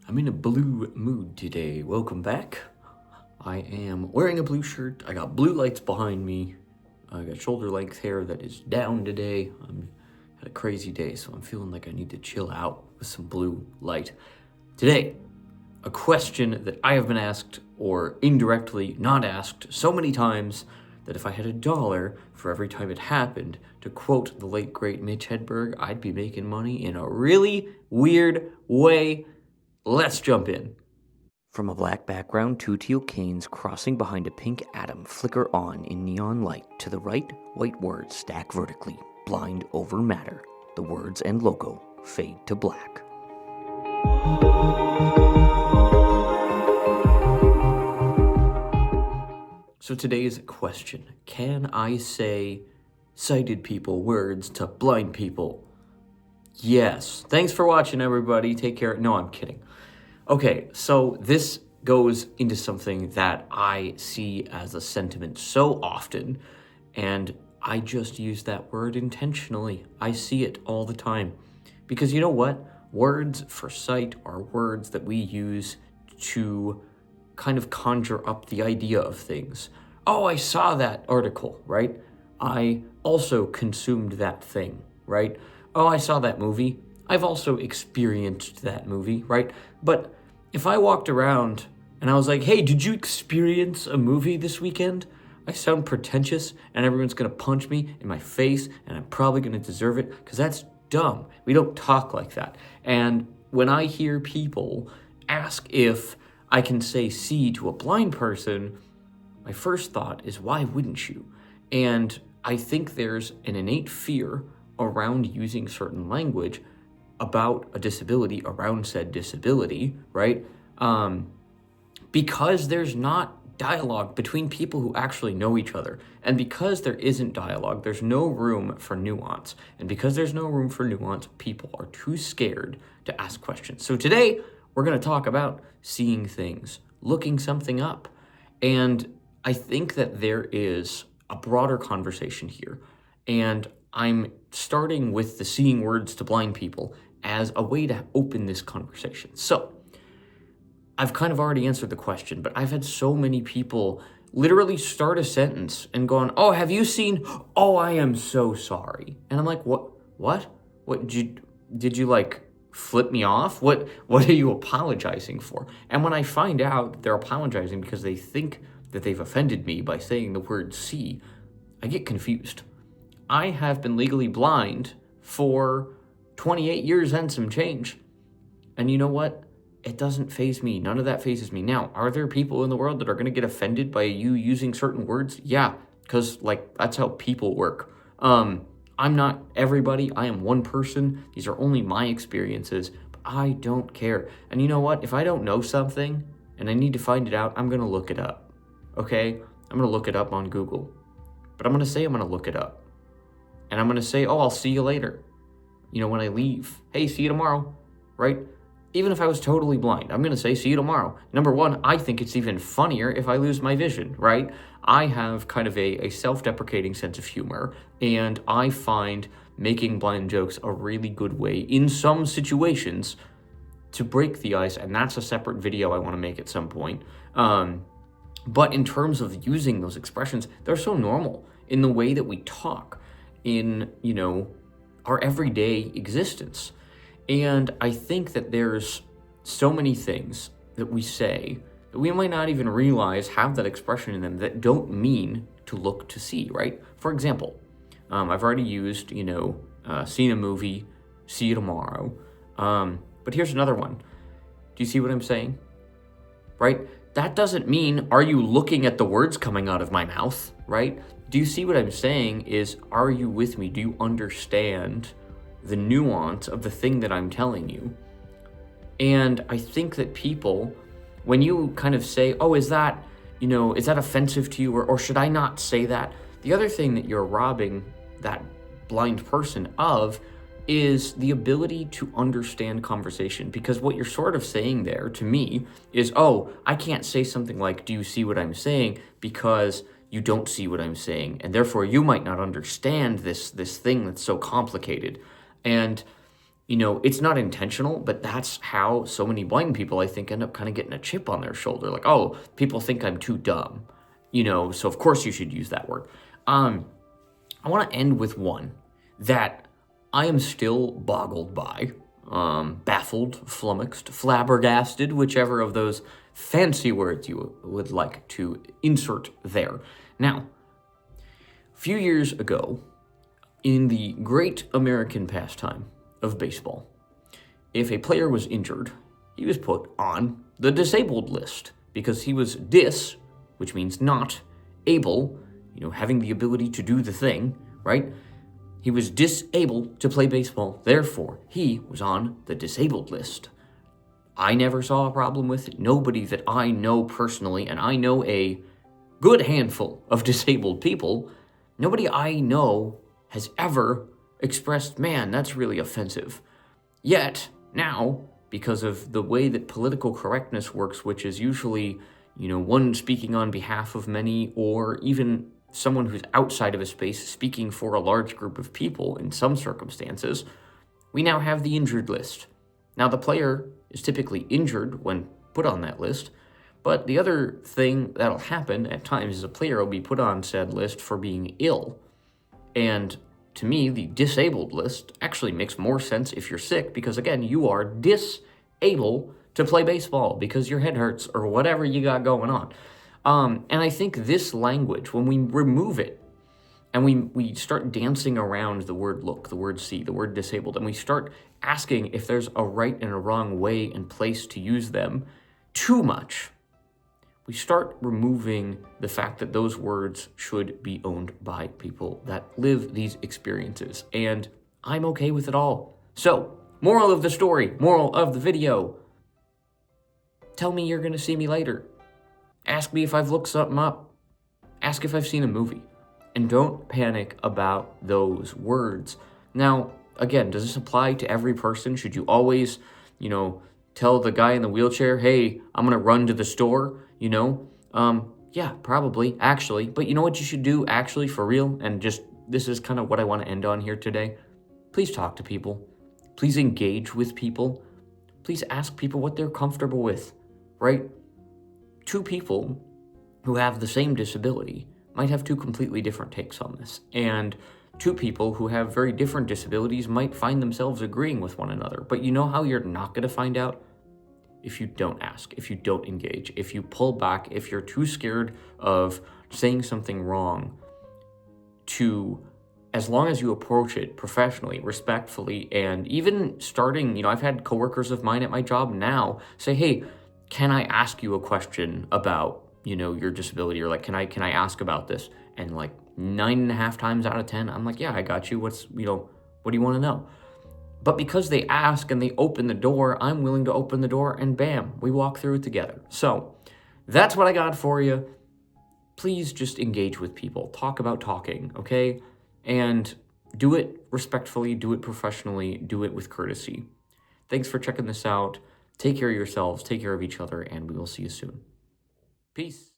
I'm in a blue mood today. Welcome back. I am wearing a blue shirt. I got blue lights behind me. I got shoulder length hair that is down today. I'm had a crazy day, so I'm feeling like I need to chill out with some blue light. Today, a question that I have been asked or indirectly not asked so many times that if I had $1 for every time it happened, to quote the late great Mitch Hedberg, I'd be making money in a really weird way. Let's jump in. From a black background, two teal canes crossing behind a pink atom flicker on in neon light. To the right, white words stack vertically, blind over matter. The words and logo fade to black. So today's question, can I say sighted people words to blind people? Yes. Thanks for watching, everybody. Take care. No, I'm kidding. Okay, so this goes into something that I see as a sentiment so often, and I just use that word intentionally. I see it all the time. Because you know what? Words for sight are words that we use to kind of conjure up the idea of things. Oh, I saw that article, right? I also consumed that thing, right? Oh, I saw that movie. I've also experienced that movie, right? But if I walked around and I was like, hey, did you experience a movie this weekend? I sound pretentious and everyone's gonna punch me in my face and I'm probably gonna deserve it because that's dumb. We don't talk like that. And when I hear people ask if I can say see to a blind person, my first thought is why wouldn't you? And I think there's an innate fear around using certain language about a disability, around said disability, right? Because there's not dialogue between people who actually know each other. And because there isn't dialogue, there's no room for nuance. And because there's no room for nuance, people are too scared to ask questions. So today, we're going to talk about seeing things, looking something up. And I think that there is a broader conversation here. And I'm starting with the seeing words to blind people as a way to open this conversation. So, I've kind of already answered the question, but I've had so many people literally start a sentence and going, oh, have you seen, oh, I am so sorry. And I'm like, what? Did you like flip me off? What are you apologizing for? And when I find out they're apologizing because they think that they've offended me by saying the word see, I get confused. I have been legally blind for 28 years and some change. And you know what? It doesn't faze me. None of that fazes me. Now, are there people in the world that are going to get offended by you using certain words? Yeah, because that's how people work. I'm not everybody. I am one person. These are only my experiences. But I don't care. And you know what? If I don't know something and I need to find it out, I'm going to look it up. Okay? I'm going to look it up on Google. But I'm going to say I'm going to look it up. And I'm going to say, oh, I'll see you later. When I leave, hey, see you tomorrow, right? Even if I was totally blind, I'm going to say, see you tomorrow. Number one, I think it's even funnier if I lose my vision, right? I have kind of a self-deprecating sense of humor, and I find making blind jokes a really good way in some situations to break the ice, and that's a separate video I want to make at some point. But in terms of using those expressions, they're so normal in the way that we talk in, our everyday existence. And I think that there's so many things that we say that we might not even realize have that expression in them that don't mean to look to see, right? For example, I've already used, seen a movie, see you tomorrow. But here's another one. Do you see what I'm saying? Right? That doesn't mean, are you looking at the words coming out of my mouth, right? Do you see what I'm saying is, are you with me? Do you understand the nuance of the thing that I'm telling you? And I think that people, when you kind of say, oh, is that offensive to you? Or should I not say that? The other thing that you're robbing that blind person of is the ability to understand conversation. Because what you're sort of saying there to me is, oh, I can't say something like, do you see what I'm saying? Because you don't see what I'm saying. And therefore you might not understand this thing that's so complicated. And it's not intentional, but that's how so many blind people, I think, end up kind of getting a chip on their shoulder. Like, oh, people think I'm too dumb, so of course you should use that word. I want to end with one that I am still boggled by, baffled, flummoxed, flabbergasted, whichever of those fancy words you would like to insert there. Now, a few years ago, in the great American pastime of baseball, if a player was injured, he was put on the disabled list because he was which means not, able, having the ability to do the thing, right? He was disabled to play baseball, therefore he was on the disabled list. I never saw a problem with it. Nobody that I know personally, and I know a good handful of disabled people, nobody I know has ever expressed, man, that's really offensive. Yet, now, because of the way that political correctness works, which is usually, one speaking on behalf of many, or even someone who's outside of a space speaking for a large group of people in some circumstances, we now have the injured list. Now, the player is typically injured when put on that list, but the other thing that'll happen at times is a player will be put on said list for being ill. And to me, the disabled list actually makes more sense if you're sick, because again, you are disable to play baseball because your head hurts or whatever you got going on. And I think this language, when we remove it and we start dancing around the word look, the word see, the word disabled, and we start asking if there's a right and a wrong way and place to use them too much, we start removing the fact that those words should be owned by people that live these experiences. And I'm okay with it all. So, moral of the story, moral of the video, tell me you're going to see me later. Ask me if I've looked something up. Ask if I've seen a movie. And don't panic about those words. Now, again, does this apply to every person? Should you always, tell the guy in the wheelchair, hey, I'm going to run to the store, Yeah, probably, actually. But you know what you should do, actually, for real? And just, this is kind of what I want to end on here today. Please talk to people. Please engage with people. Please ask people what they're comfortable with, right? Two people who have the same disability might have two completely different takes on this. And two people who have very different disabilities might find themselves agreeing with one another. But you know how you're not going to find out? If you don't ask, if you don't engage, if you pull back, if you're too scared of saying something wrong to, as long as you approach it professionally, respectfully, and even starting, I've had coworkers of mine at my job now say, hey, can I ask you a question about, your disability? Or like, can I ask about this? And like 9.5 times out of 10, I'm like, yeah, I got you. What do you want to know? But because they ask and they open the door, I'm willing to open the door, and bam, we walk through it together. So that's what I got for you. Please just engage with people. Talk about talking, okay? And do it respectfully, do it professionally, do it with courtesy. Thanks for checking this out. Take care of yourselves, take care of each other, and we will see you soon. Peace.